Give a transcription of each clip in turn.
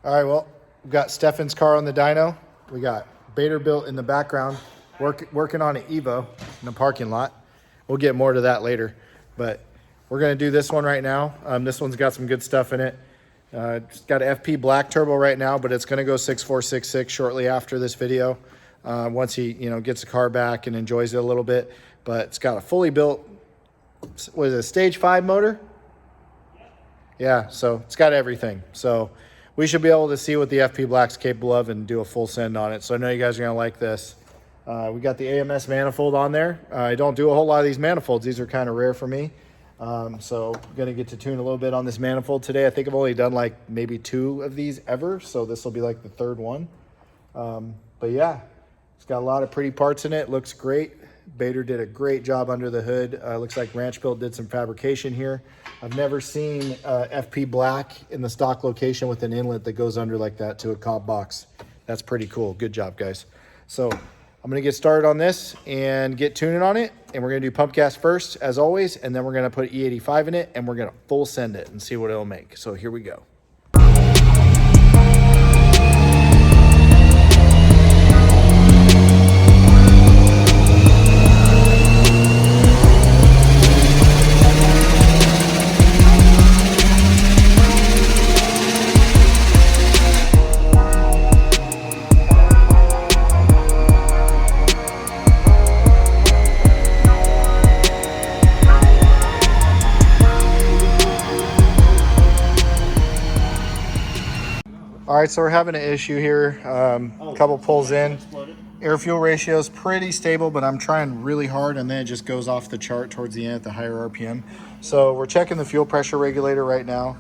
All right, well, we've got Stefan's car on the dyno. We got Baderbuilt in the background working on an Evo in the parking lot. We'll get more to that later, but we're gonna do this one right now. This one's got some good stuff in it. It's got an FP black turbo right now, but it's gonna go 6466 shortly after this video. Once he gets the car back and enjoys it a little bit. But it's got a fully built, what is it, stage 5 motor? Yeah, so it's got everything. So we should be able to see what the FP Black's capable of and do a full send on it. So I know you guys are gonna like this. We got the AMS manifold on there. I don't do a whole lot of these manifolds. These are kind of rare for me. So I'm gonna get to tune a little bit on this manifold today. I think I've only done like maybe 2 of these ever. So this will be like the 3rd one. But yeah, it's got a lot of pretty parts in it. Looks great. Bader did a great job under the hood. Looks like Ranch Built did some fabrication here. I've never seen FP Black in the stock location with an inlet that goes under like that to a cob box. That's pretty cool. Good job, guys. So I'm gonna get started on this and get tuning on it. And we're gonna do pump gas first, as always, and then we're gonna put E85 in it and we're gonna full send it and see what it'll make. So here we go. All right, so we're having an issue here. A couple pulls in. Air fuel ratio is pretty stable, but I'm trying really hard and then it just goes off the chart towards the end at the higher RPM. So we're checking the fuel pressure regulator right now.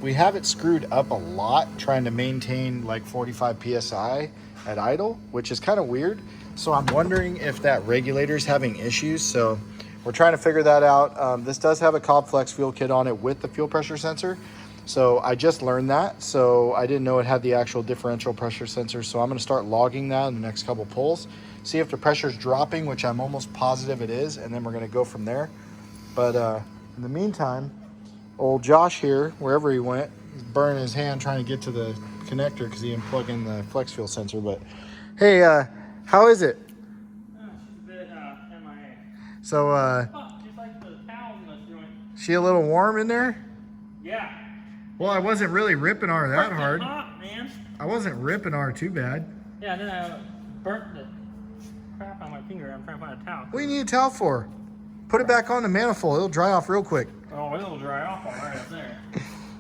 We have it screwed up a lot, trying to maintain like 45 PSI at idle, which is kind of weird. So I'm wondering if that regulator is having issues. So we're trying to figure that out. This does have a Cobb Flex fuel kit on it with the fuel pressure sensor. So I just learned that, so I didn't know it had the actual differential pressure sensor. So I'm gonna start logging that in the next couple pulls, see if the pressure's dropping, which I'm almost positive it is, and then we're gonna go from there. But in the meantime, old Josh here, wherever he went, he's burning his hand trying to get to the connector because he didn't plug in the flex fuel sensor. But hey, how is it? She's a bit MIA. So, She's like the towel in this joint. she a little warm in there? Yeah. Well, I wasn't really ripping her that hard. Hot, man. I wasn't ripping her too bad. Yeah, and then I burnt the crap on my finger. I'm trying to find a towel. What do you need a towel for? Put it back on the manifold. It'll dry off real quick. Oh, it'll dry off all right up there.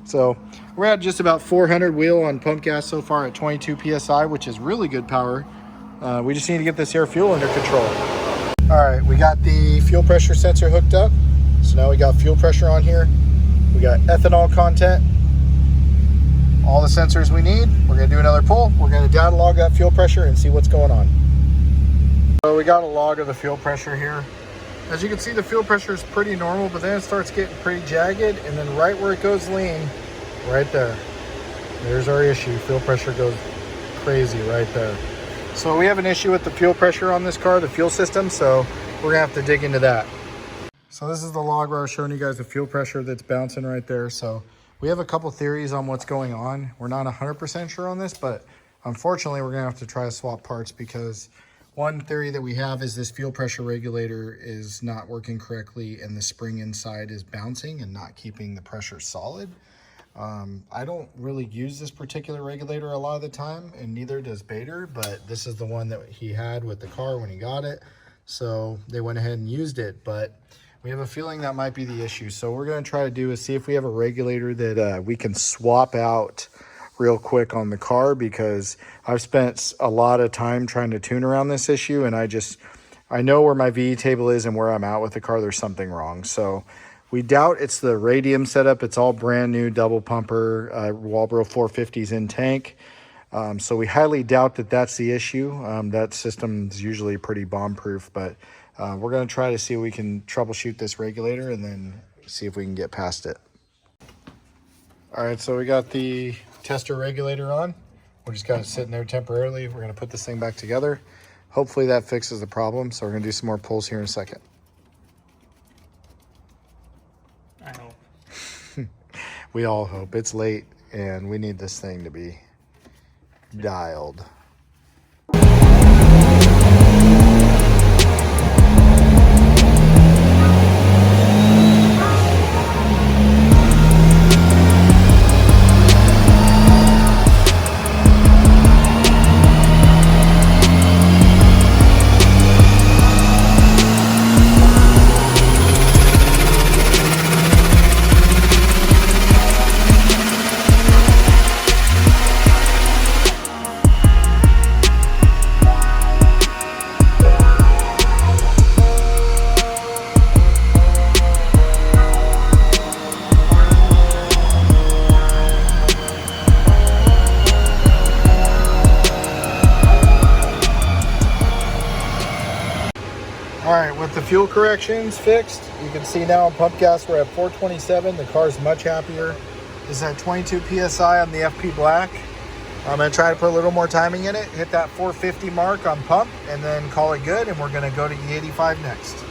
So we're at just about 400 wheel on pump gas so far at 22 PSI, which is really good power. We just need to get this air fuel under control. All right, we got the fuel pressure sensor hooked up. So now we got fuel pressure on here. We got ethanol content. All the sensors we need. We're gonna do another pull. We're gonna data log that fuel pressure and see what's going on. So we got a log of the fuel pressure here. As you can see, the fuel pressure is pretty normal, but then it starts getting pretty jagged, and then right where it goes lean, right there, there's our issue. Fuel pressure goes crazy right there. So we have an issue with the fuel pressure on this car, the fuel system, so we're gonna have to dig into that. So this is the log where I was showing you guys the fuel pressure that's bouncing right there. So we have a couple theories on what's going on. We're not 100% sure on this, but unfortunately we're gonna have to try to swap parts because one theory that we have is this fuel pressure regulator is not working correctly and the spring inside is bouncing and not keeping the pressure solid. I don't really use this particular regulator a lot of the time, and neither does Bader, but this is the one that he had with the car when he got it. So they went ahead and used it, but we have a feeling that might be the issue. So we're gonna try to do is see if we have a regulator that we can swap out real quick on the car, because I've spent a lot of time trying to tune around this issue, and I know where my VE table is and where I'm at with the car. There's something wrong. So we doubt it's the radium setup. It's all brand new double pumper, Walbro 450s in tank. So we highly doubt that that's the issue. That system's usually pretty bomb proof, but we're gonna try to see if we can troubleshoot this regulator and then see if we can get past it. All right, so we got the tester regulator on. We're just kind of sitting there temporarily. We're gonna put this thing back together. Hopefully that fixes the problem. So we're gonna do some more pulls here in a second. I hope. We all hope. It's late. and we need this thing to be dialed. All right, with the fuel corrections fixed, you can see now on pump gas we're at 427. The car's much happier. This is at 22 PSI on the FP Black. I'm gonna try to put a little more timing in it, hit that 450 mark on pump, and then call it good, and we're gonna go to E85 next.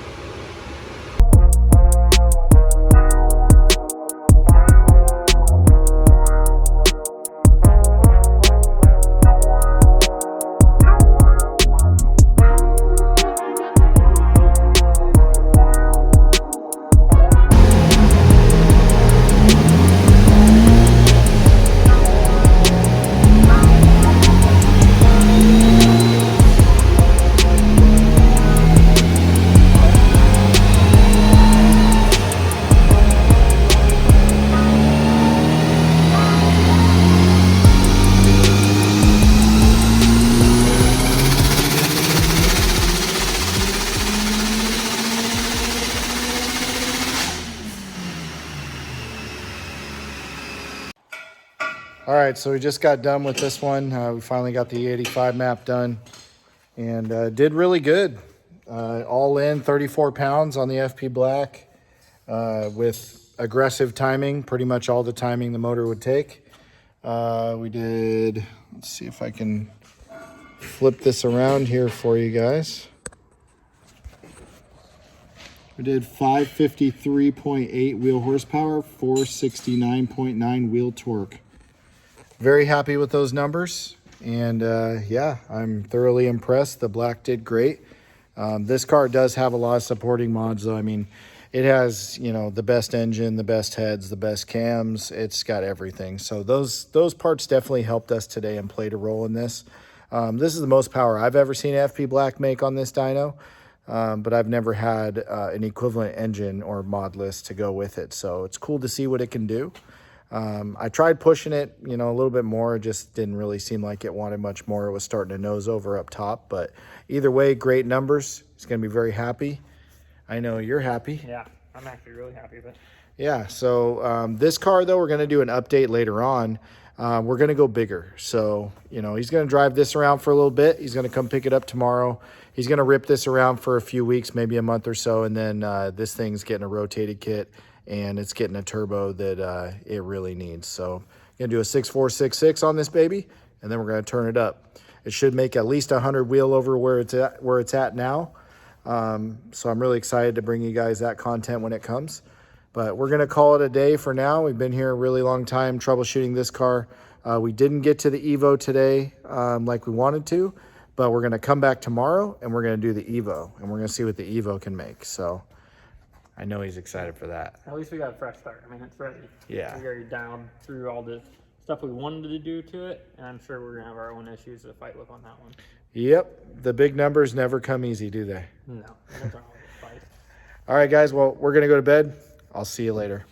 All right, so we just got done with this one. We finally got the E85 map done and did really good. All in 34 pounds on the FP Black with aggressive timing, pretty much all the timing the motor would take. We did, let's see if I can flip this around here for you guys. We did 553.8 wheel horsepower, 469.9 wheel torque. Very happy with those numbers, and yeah, I'm thoroughly impressed. The Black did great. This car does have a lot of supporting mods, though. I mean, it has, you know, the best engine, the best heads, the best cams. It's got everything. So those parts definitely helped us today and played a role in this. This is the most power I've ever seen FP Black make on this dyno, but I've never had an equivalent engine or mod list to go with it. So it's cool to see what it can do. I tried pushing it, you know, a little bit more. It just didn't really seem like it wanted much more. It was starting to nose over up top, but either way, great numbers. He's going to be very happy. I know you're happy. Yeah, I'm actually really happy with it. Yeah, so this car, though, we're going to do an update later on. We're going to go bigger. So, you know, he's going to drive this around for a little bit. He's going to come pick it up tomorrow. He's going to rip this around for a few weeks, maybe a month or so, and then this thing's getting a rotated kit, and it's getting a turbo that it really needs. So I'm going to do a 6466 on this baby, and then we're going to turn it up. It should make at least 100 wheel over where it's at now. So I'm really excited to bring you guys that content when it comes. But we're going to call it a day for now. We've been here a really long time troubleshooting this car. We didn't get to the Evo today like we wanted to, but we're going to come back tomorrow and we're going to do the Evo, and we're going to see what the Evo can make. So I know he's excited for that. At least we got a fresh start. I mean, it's ready. Yeah. We already down through all the stuff we wanted to do to it, and I'm sure we're going to have our own issues to fight with on that one. Yep. The big numbers never come easy, do they? No, that's our only fight. All right, guys. Well, we're going to go to bed. I'll see you later.